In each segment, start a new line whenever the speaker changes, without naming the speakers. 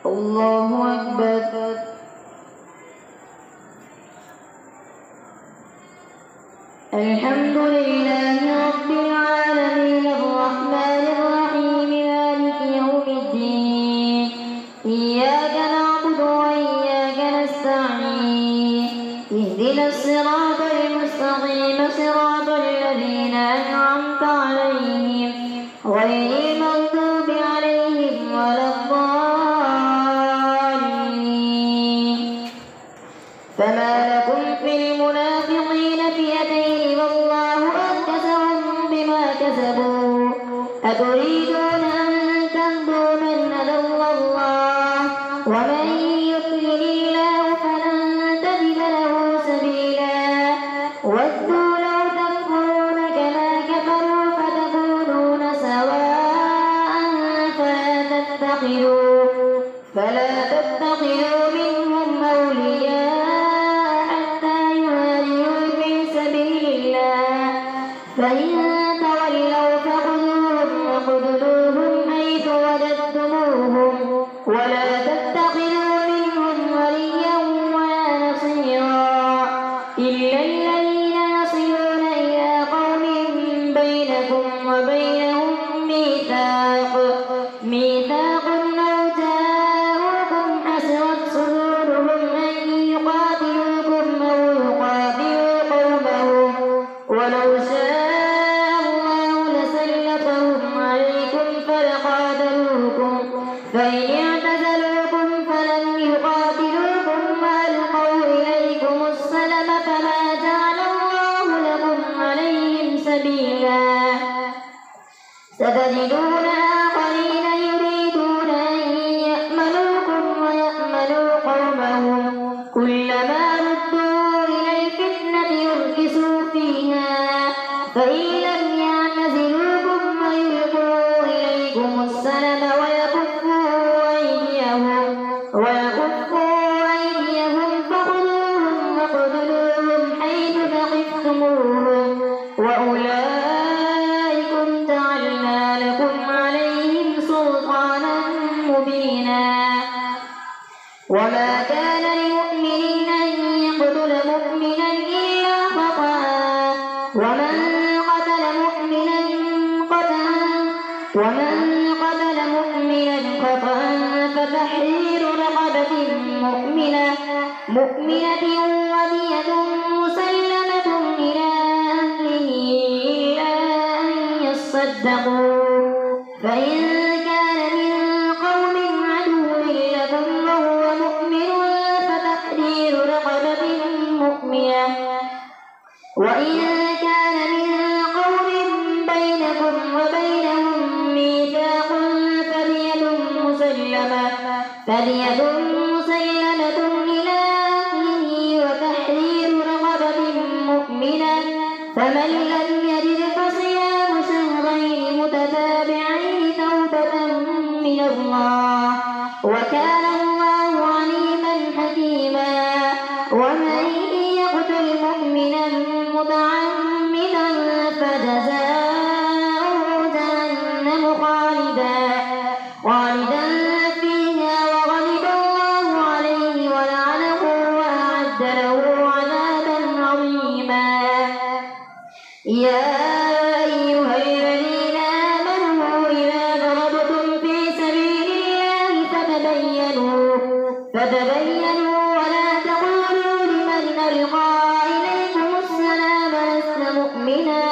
الله أكبر. الحمد لله رب العالمين الرحمن الرحيم مالك يوم الدين إياك نعبد وإياك نستعين اهدنا الصراط المستقيم صراط الذين أنعمت عليهم غير المغضوب عليهم ولا الضالين. فما لكم في المنافقين فئتين والله أركسهم بما كسبوا أتريدون أن تهدوا من أضل الله ومن يضلل الله فلن تجد له سبيلا. ودوا لو تكفرون كما كفروا فتكونون سواء فلا تتخذوا منهم أولياء حتى يهاجروا في سبيل الله فإن تولوا فخذوهم وخذلوهم حيث وجدتموهم ولا تتخذوا منهم وليا ولا نصيرا إلا الذين يصلون إلى قوم بينكم وبينهم ميثاق أو جاءوكم حسرت صدورهم أن يقاتلوكم أو يقاتلوا قومهم ولو شاء الله لسلطهم عليكم فلقاتلوكم فإن اعتزلوكم فلم يقاتلوكم وألقوا إليكم السلم فما جعل الله لكم عليهم سبيلا. ستجدون آخرين يريدون أن يأمنوكم ويأمنوا قومهم كلما ردوا إلى الفتنة يركسوا فيها فإن لم يعتزلوكم ويلقوا إليكم السلم ويكفوا أيديهم فخذوهم وخذلوهم حيث ثقفتموهم وأولئكم جعلنا لكم عليهم سلطانا مبينا. وما كان لمؤمن أن يقتل مؤمنا إلا خطأ ومن قتل مؤمنا خطأ فتحرير رقبة مؤمنة ودية مسلمة إلى أهله إلا أن يصدقوا فإن كان من قوم عدو لكم وهو مؤمن فتحرير رقبة مؤمنة وإن كان من قوم بينكم وبينهم ميثاق فدية مسلمة إلى أهله وتحرير رقبة مؤمنة فمن لم يجد فصيام شهرين متتابعين توبة من الله وكان الله عليما حكيما. ومن يقتل مؤمنا متعمدا فجزاؤه جهنم خالدا فيها وغضب الله عليه ولعنه وأعد له عذابا عظيما. يا أيها الذين آمنوا إذا ضربتم في سبيل الله فتبينوا ولا تقولوا لمن ألقى إليكم السلام لست مؤمنا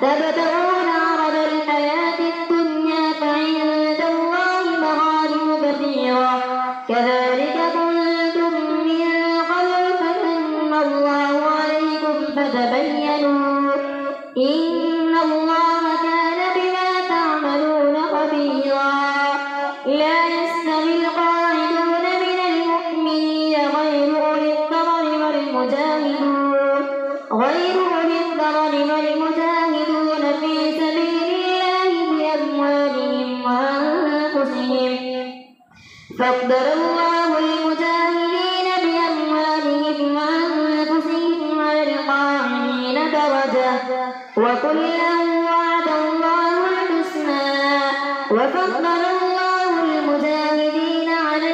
تبتغون عرض الحياة الدنيا فعند الله مغانم كثيرة كذلك كنتم من قبل فمن الله عليكم فتبينوا إن الله كان بما تعملون خبيرا. لا يستوي القاعدون من المؤمنين غير أولي الضرر والمجاهدون في سبيل الله بأموالهم وأنفسهم فضل الله المجاهدين بأموالهم وأنفسهم على القاعدين درجة وكلا وعد الله الحسنى وفضل الله المجاهدين على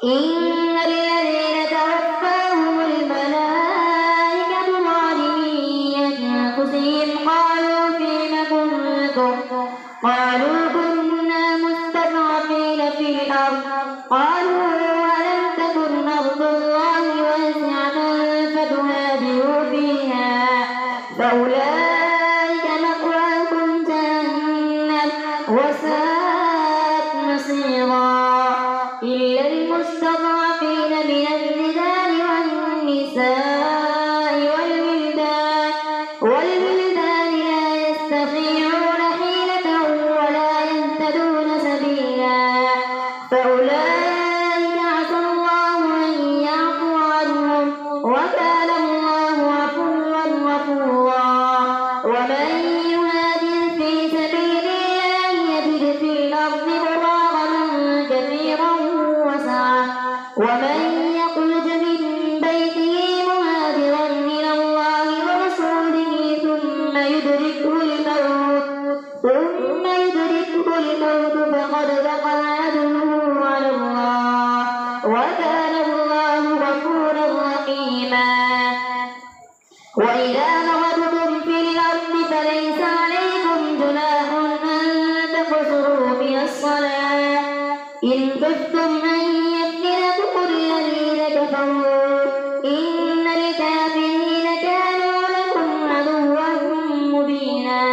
إن الذين توفاهم الملائكة ظالمي أنفسهم قالوا فيم كنتم قالوا كنا مستضعفين في الأرض قالوا ألم تكن أرض الله واسعة فتهاجروا فيها فأولئك مأواكم جهنم وساءت مصيرا إلا المستضعفين من الرجال والنساء والولدان لا يستطيعون حيلة ولا يهتدون سبيلا فأولئك عسى الله أن يعفو عنهم وكان الله عفوا غفورا ومن يهاجر في سبيل الله يجد في الأرض مراغما كثيرا وسعة ومن يخرج من بيته مهاجرا إلى الله ورسوله ثم يدركه الموت فقد وقع أجره على الله وكان الله غفورا رحيما وإذا ضربتم في الأرض فليس عليكم جناح أن تقصروا من الصلاة إن خفتم أن يفتنكم الذين كفروا إن الكافرين كانوا لكم عدوا مبينا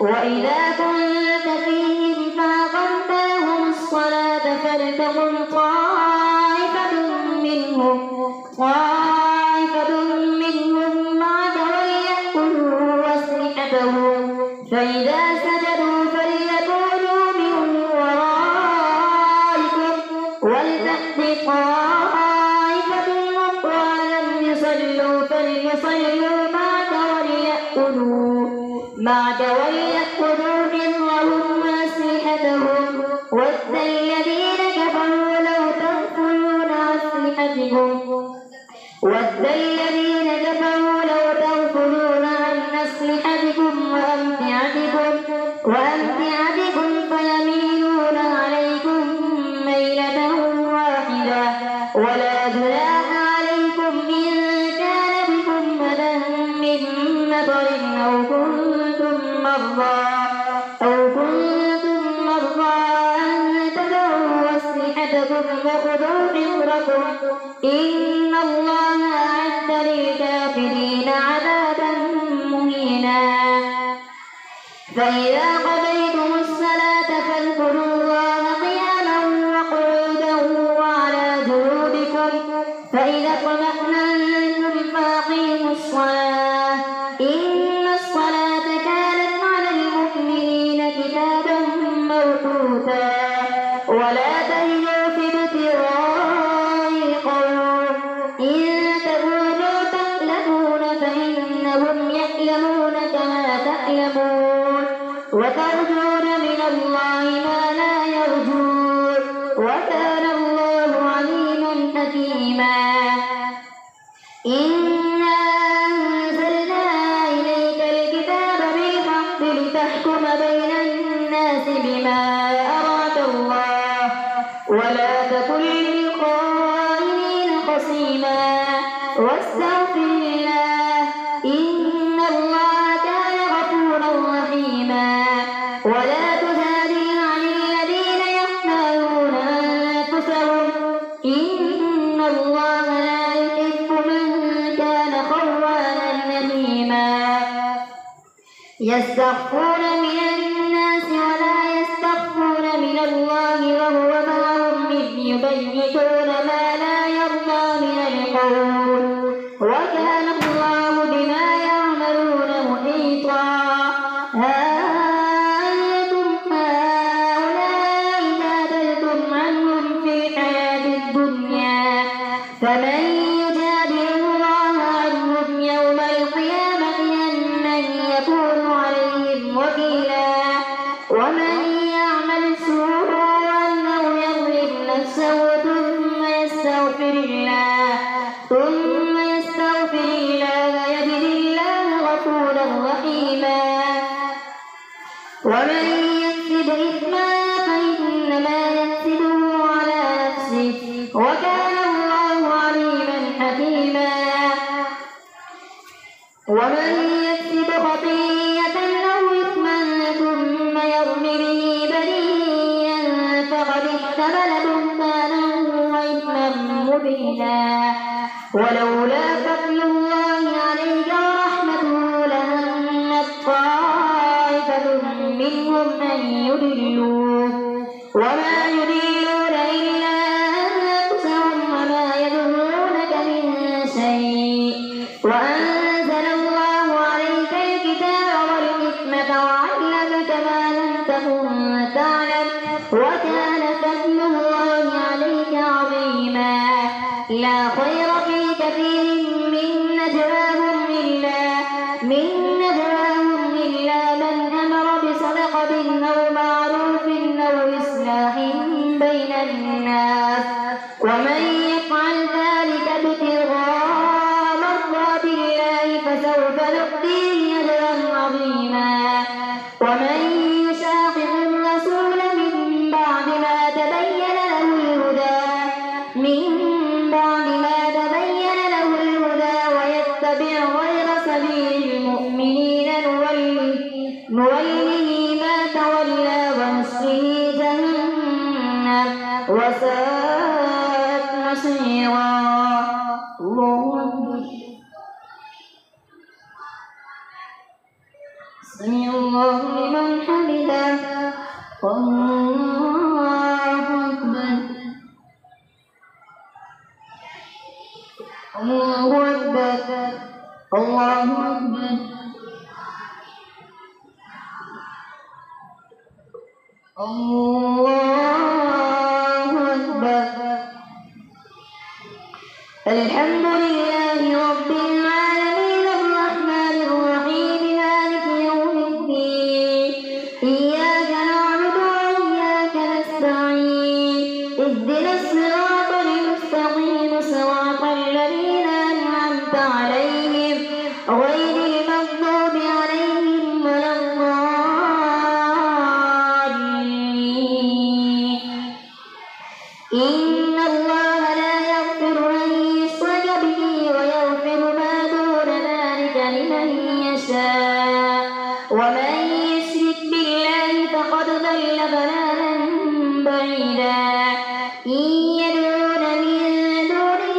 وإذا كنت فيهم فأقمت لهم الصلاة فلتقم طائفة منهم معك وليأخذوا أسلحتهم فإذا سجدوا فليكونوا من ورائكم ولتأت طائفة أخرى لم يصلوا فليصلوا معك وليأخذوا حذرهم وأسلحتهم ود الذين كفروا لو تغفلون عن أسلحتكم وأمتعتكم فيميلون عليكم ميلة واحدة ولا جناح عليكم إن كان بكم أذى من مطر أو كنتم مرضى أن تضعوا أسلحتكم وخذوا حذركم إن الله أعد للكافرين عذابا مهينا فإذا قضيتم الصلاة فاذكروا الله قياما وقعودا وعلى جنوبكم فإذا اطمأننتم فأقيموا الصلاة إن الصلاة كانت على المؤمنين كتابا موقوتا ولا تهنوا في ابتغاء القوم إن تكونوا تألمون فإنهم يألمون كما تألمون وترجون من الله ما لا يرجون وكان الله عليما حكيما إنا أنزلنا إليك الكتاب بالحق لتحكم بين الناس بما أراك الله ولا تكن للخائنين خصيما واستغفر الله إن الله كان غفورا رحيما ولا تجادل عن الذين يختارون أنفسهم إن الله لا يحب من كان خوانا نميما يستخفون من الناس ولا يستخفون من الله وهو معهم إذ يبيتون ما لا يرضى من القول وكان الله بما يعملون محيطا أنتم هؤلاء جادلتم عنهم في الحياة الدنيا فمن يجادل الله عنهم يوم القيامة أم من يكون عليهم وكيلا ومن يعمل سوءا أو يظلم نفسه ثم يستغفر الله يجد الله غفورا رحيما ومن يكسب إثما فإنما يكسبه على نفسه وكان الله عليما حكيما. ومن يكسب خطيئة أو إثما ثم يرم به بريئا فقد احتمل بهتانا وإثما مبينا. ولولا فضل الله عليك ورحمته لهمت طائفة منهم أن يضلوك وما يضلون إلا أنفسهم وما يضرونك من شيء. وأنزل الله عليك الكتاب والحكمة وعلمك ما لم تكن تعلم وكان فضل الله عليك عظيما. لا خير في كثير من نجواهم إلا من أمر بصدقة أو معروف أو إصلاح بين الناس ومن يفعل ذلك ابتغاء مرضات الله فسوف نؤتيه أجرا عظيما. ومن يشاقق الرسول من بعد ما تبين له الهدى ويتبع غير سبيل المؤمنين نوله ما تولى ونصله جهنم وساءت مصيرا. الله أكبر. سمع الله لمن حمده. الله أكبر. الله أكبر. الله أكبر. الله أكبر. الحمد لله رب العالمين الرحمن الرحيم مالك يوم الدين إياك نعبد وإياك نستعين اهدنا الصراط المستقيم صراط الذين أنعمت عليهم غير المغضوب عليهم ولا الضالين. إن الله لا يغفر أن يشرك به ويغفر ما دون ذلك لمن يشاء ومن يشرك بالله فقد ضل ضلالا بعيدا. إن يدعون من دونه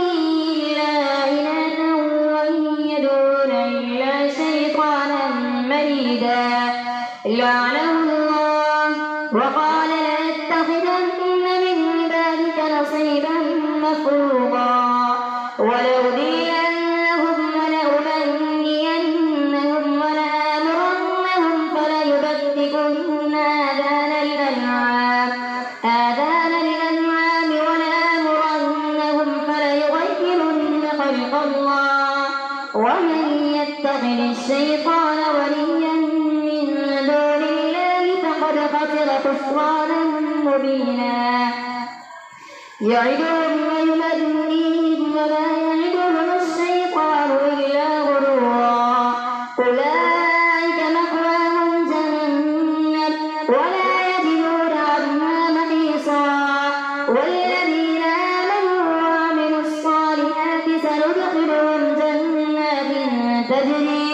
إلا إناثا وإن يدعون إلا شيطانا مريدا لعنه الله وقال لأتخذن من عبادك نصيبا مفروضا ولأضلنهم ولأمنينهم ولآمرنهم فليبتكن آذان الأنعام ولآمرنهم فليغيرن خلق الله ومن يتخذ الشيطان وليا من دون الله فقد خسر خسرانا مبينا. يعدهم ويمنيهم وما يعدهم الشيطان إلا غرورا. أولئك مأواهم جهنم ولا يجدون عنها محيصا. والذين آمنوا وعملوا الصالحات سندخلهم جنات تجري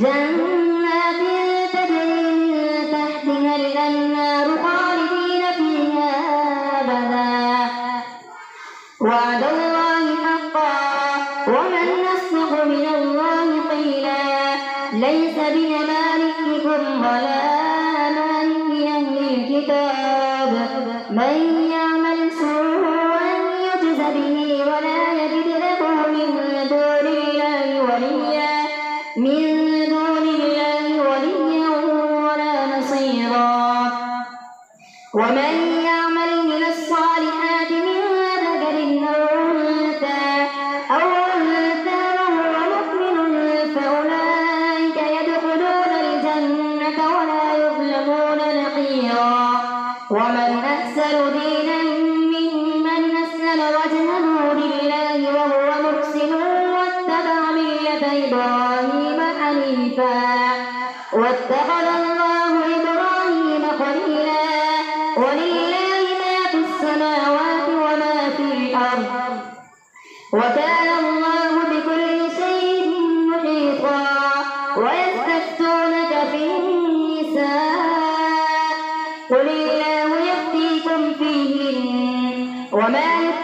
من تحتها الأنهار خالدين فيها أبدا. وعد الله حقا ومن أصدق من الله قيلا. ليس بأمانيكم ولا أماني أهل الكتاب من يعمل سوءا يجز به ولا يجد له من دون الله وليا ولا نصيرا. ومن يعمل من الصالحات من ذكر أو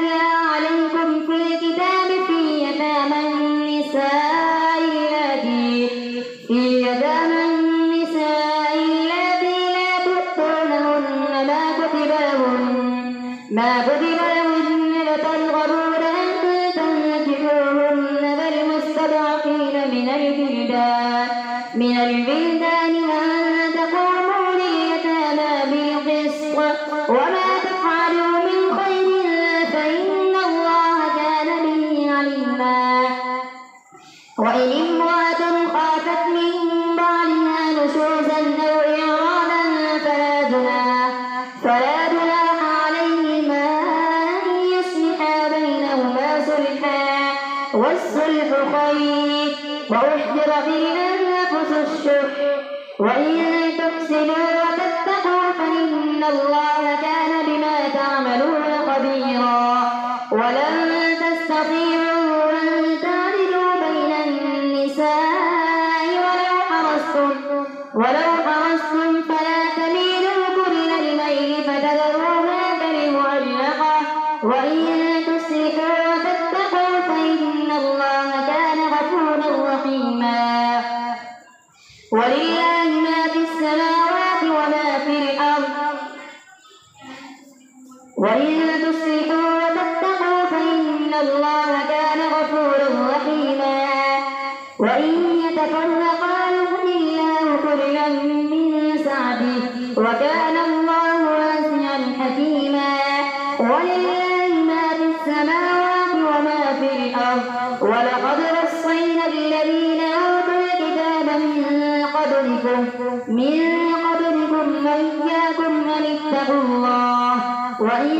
يتلى عليكم في الكتاب في يتامى النساء اللاتي لا تؤتونهن ما كتب لهن فترغبون أن تنكحوهن فالمستضعفين من البلدان وأن تقوموا لليتامى بالقسط وما تفعلوا من خير فإن الله كان به عليما. وإن امرأة خافت من بعلها نشوزا أو إعراضا فلا جناح عليهما أن يصلحا بينهما صلحا والصلح خير وأحضرت الأنفس الشح وإن تحسنوا وتتقوا فإن الله كان بما تعملون خبيرا. ولن تستطيعوا أن تعدلوا بين النساء ولو حرصتم فلا تميلوا كل الميل فتذروها كالمعلقة وإن تصلحوا وتتقوا فإن الله كان غفورا رحيما. ولله ما في السماوات وما في الأرض وإن تصلحوا وتتقوا فإن الله كان غفورا رحيما. وإن يتفرقا يغن الله كلا من سعته وكان الله واسعا حكيما. ولله ما في السماوات وما في الأرض ولقد وصينا الذين أوتوا الكتاب من قبلكم وإياكم أن اتقوا الله وإن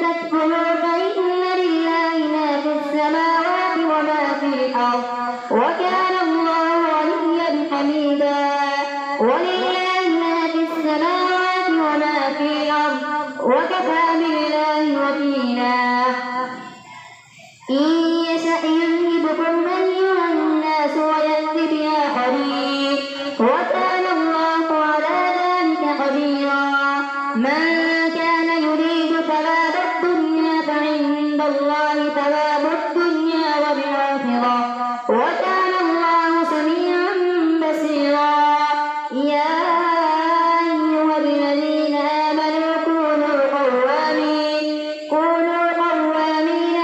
تكفروا فإن لله ما في السماوات وما في الأرض وكان الله غنيا حميدا. ولله ما في السماوات وما في الأرض وكفى بالله وكيلا. إن يشأ يذهبكم أيها الناس ويأت بآخرين وكان الله على ذلك قديرا. من كان يريد ثواب الدنيا فعند الله ثواب الدنيا والآخرة وكان الله سميعا بصيرا. يا أيها الذين آمنوا كونوا قوامين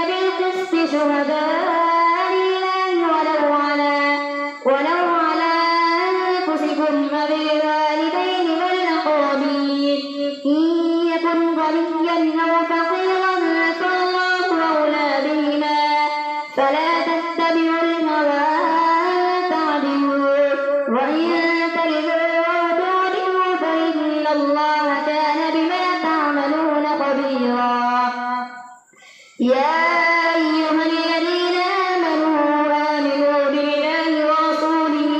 بالقسط شهداء لله ولو على أنفسكم وبالوالدين والأقربين إن يكن غنيا أو فقيرا فالله أولى بهما فلا تتبعوا الهوى أن تعدلوا وإن تلووا أو تعرضوا فإن الله كان بما تعملون خبيرا. يا أيها الذين آمنوا بالله ورسوله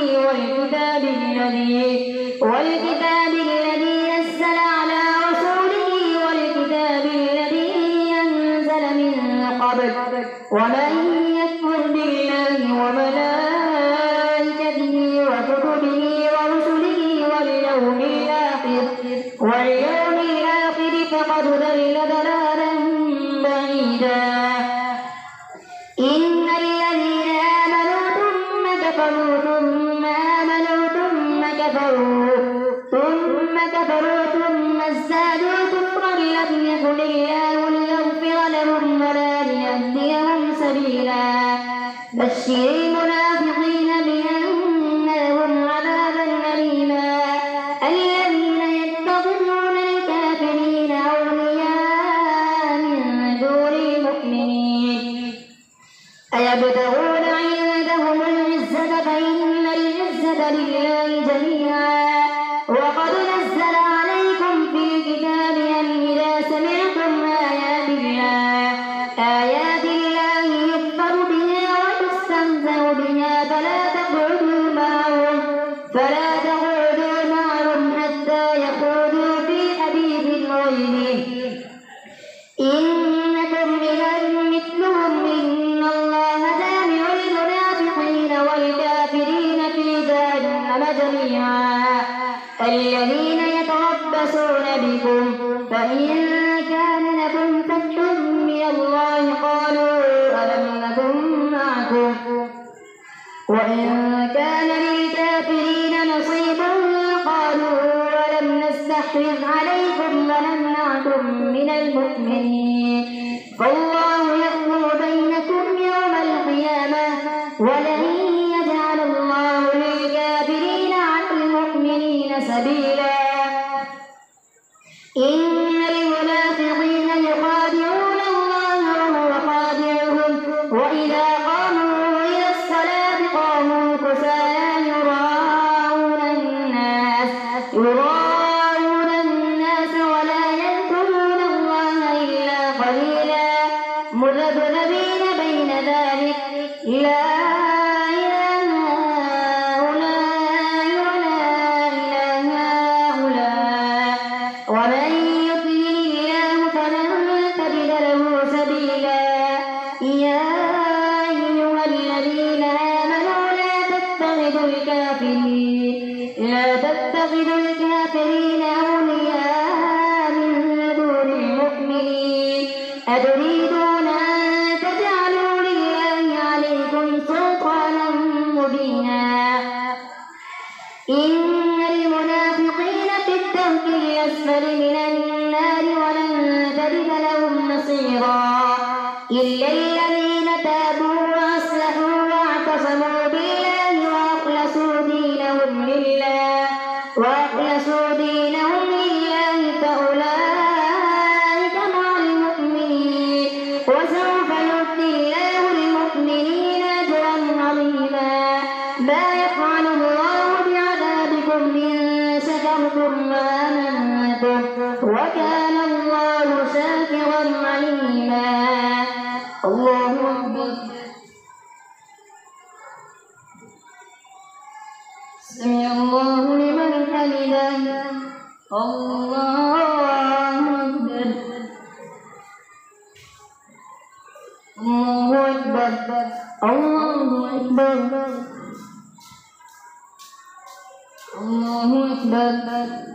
والكتاب الذي نزل على رسوله والكتاب الذي أنزل من قبل ومن يكفر بالله وملائكته وكتبه ورسله واليوم الآخر فقد ضل ضلالا بعيدا. إن الذين آمنوا ثم كفروا ثم ازدادوا كفرا لم يكن الله ليغفر لهم ولا ليهديهم سبيلا. بشر المنافقين بأن لهم عذابا أليما. الذين يتخذون الكافرين أولياء من دون المؤمنين أيبتغون عندهم العزة فإن العزة لله جميعا. وقد نزل عليكم في الكتاب أن إذا سمعتم آيات الله يكفر بها ويستهزأ بها فلا تقعدوا معهم حتى يخوضوا في حديث غيره إنكم إذا مثلهم إن الله جامع المنافقين والكافرين في جهنم وإن كان للكافرين نصيب قالوا ولم نستحوذ عليكم ونمنعكم من المؤمنين فالله يحكم بينكم يوم القيامة ولن يجعل الله للكافرين على المؤمنين سبيلا إن المنافقين يخادعون الله وهو خادعهم وإذا قاموا إلى الصلاة قاموا كسالى يراءون الناس ولا يذكرون الله إلا قليلا مذبذبين بين ذلك لا إله هؤلاء ولا إله هؤلاء ومن يضلل الله فلن تجد له سبيلا يا أيها الذين آمنوا لا تتخذوا الكافرين أولياء من دون المؤمنين أتريدون أن تجعلوا لله عليكم سلطانا مبينا إن المنافقين في الدرك الأسفل من النار ولن تجد لهم نصيرا إلا الذين تابوا وأصلحوا واعتصموا بالله وأخلصوا دينهم لله فأولئك مع المؤمنين وسوف يؤتي الله المؤمنين أجرا عظيما ما يفعل الله بعذابكم إن شكرتم وآمنتم وكان الله شاكرا عليما الله أكبر سمع الله لمن حمده الله أكبر الله أكبر الله أكبر الله أكبر